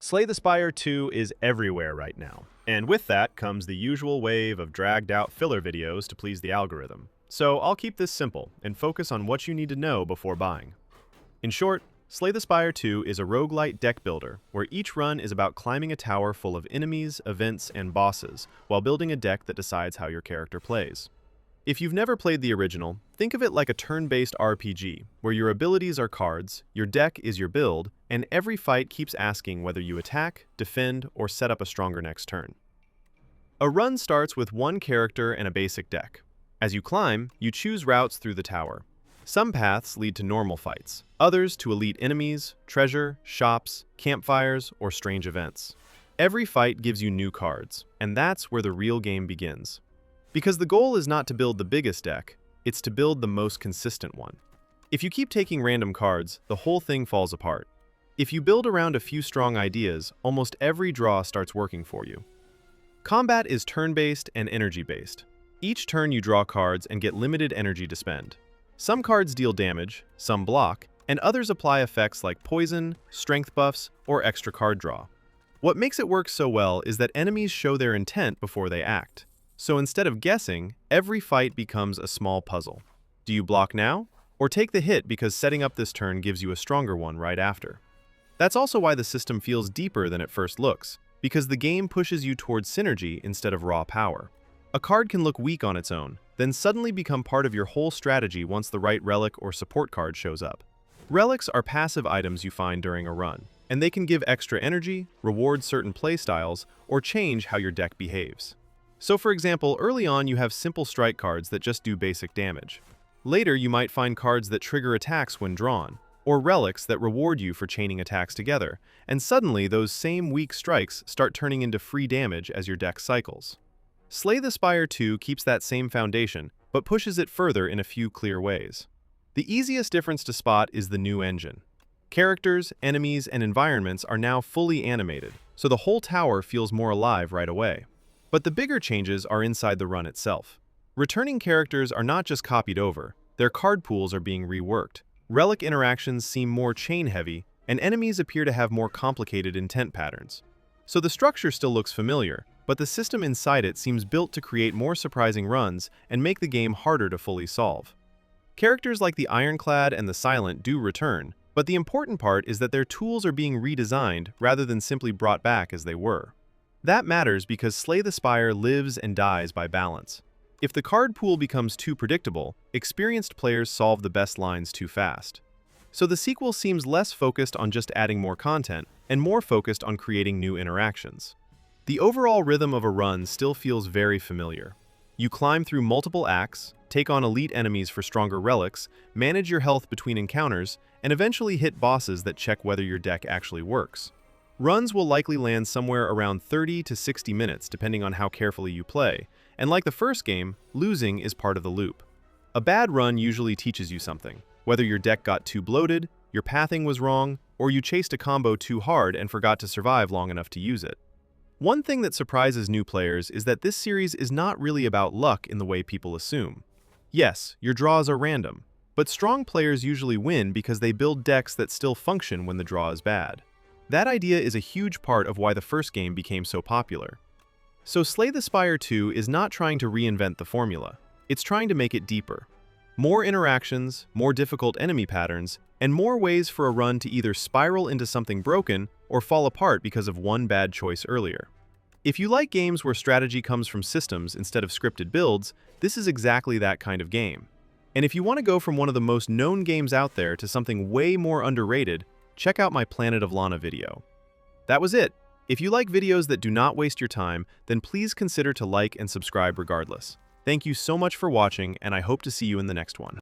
Slay the Spire 2 is everywhere right now, and with that comes the usual wave of dragged-out filler videos to please the algorithm. So I'll keep this simple and focus on what you need to know before buying. In short, Slay the Spire 2 is a roguelite deck builder where each run is about climbing a tower full of enemies, events, and bosses while building a deck that decides how your character plays. If you've never played the original, think of it like a turn-based RPG, where your abilities are cards, your deck is your build, and every fight keeps asking whether you attack, defend, or set up a stronger next turn. A run starts with one character and a basic deck. As you climb, you choose routes through the tower. Some paths lead to normal fights, others to elite enemies, treasure, shops, campfires, or strange events. Every fight gives you new cards, and that's where the real game begins. Because the goal is not to build the biggest deck, it's to build the most consistent one. If you keep taking random cards, the whole thing falls apart. If you build around a few strong ideas, almost every draw starts working for you. Combat is turn-based and energy-based. Each turn you draw cards and get limited energy to spend. Some cards deal damage, some block, and others apply effects like poison, strength buffs, or extra card draw. What makes it work so well is that enemies show their intent before they act. So instead of guessing, every fight becomes a small puzzle. Do you block now? Or take the hit because setting up this turn gives you a stronger one right after? That's also why the system feels deeper than it first looks, because the game pushes you towards synergy instead of raw power. A card can look weak on its own, then suddenly become part of your whole strategy once the right relic or support card shows up. Relics are passive items you find during a run, and they can give extra energy, reward certain playstyles, or change how your deck behaves. So for example, early on you have simple strike cards that just do basic damage. Later you might find cards that trigger attacks when drawn, or relics that reward you for chaining attacks together, and suddenly those same weak strikes start turning into free damage as your deck cycles. Slay the Spire 2 keeps that same foundation, but pushes it further in a few clear ways. The easiest difference to spot is the new engine. Characters, enemies, and environments are now fully animated, so the whole tower feels more alive right away. But the bigger changes are inside the run itself. Returning characters are not just copied over, their card pools are being reworked. Relic interactions seem more chain-heavy, and enemies appear to have more complicated intent patterns. So the structure still looks familiar, but the system inside it seems built to create more surprising runs and make the game harder to fully solve. Characters like the Ironclad and the Silent do return, but the important part is that their tools are being redesigned rather than simply brought back as they were. That matters because Slay the Spire lives and dies by balance. If the card pool becomes too predictable, experienced players solve the best lines too fast. So the sequel seems less focused on just adding more content and more focused on creating new interactions. The overall rhythm of a run still feels very familiar. You climb through multiple acts, take on elite enemies for stronger relics, manage your health between encounters, and eventually hit bosses that check whether your deck actually works. Runs will likely land somewhere around 30 to 60 minutes depending on how carefully you play, and like the first game, losing is part of the loop. A bad run usually teaches you something, whether your deck got too bloated, your pathing was wrong, or you chased a combo too hard and forgot to survive long enough to use it. One thing that surprises new players is that this series is not really about luck in the way people assume. Yes, your draws are random, but strong players usually win because they build decks that still function when the draw is bad. That idea is a huge part of why the first game became so popular. So Slay the Spire 2 is not trying to reinvent the formula, it's trying to make it deeper. More interactions, more difficult enemy patterns, and more ways for a run to either spiral into something broken or fall apart because of one bad choice earlier. If you like games where strategy comes from systems instead of scripted builds, this is exactly that kind of game. And if you want to go from one of the most known games out there to something way more underrated, check out my Planet of Lana video. That was it. If you like videos that do not waste your time, then please consider to like and subscribe regardless. Thank you so much for watching, and I hope to see you in the next one.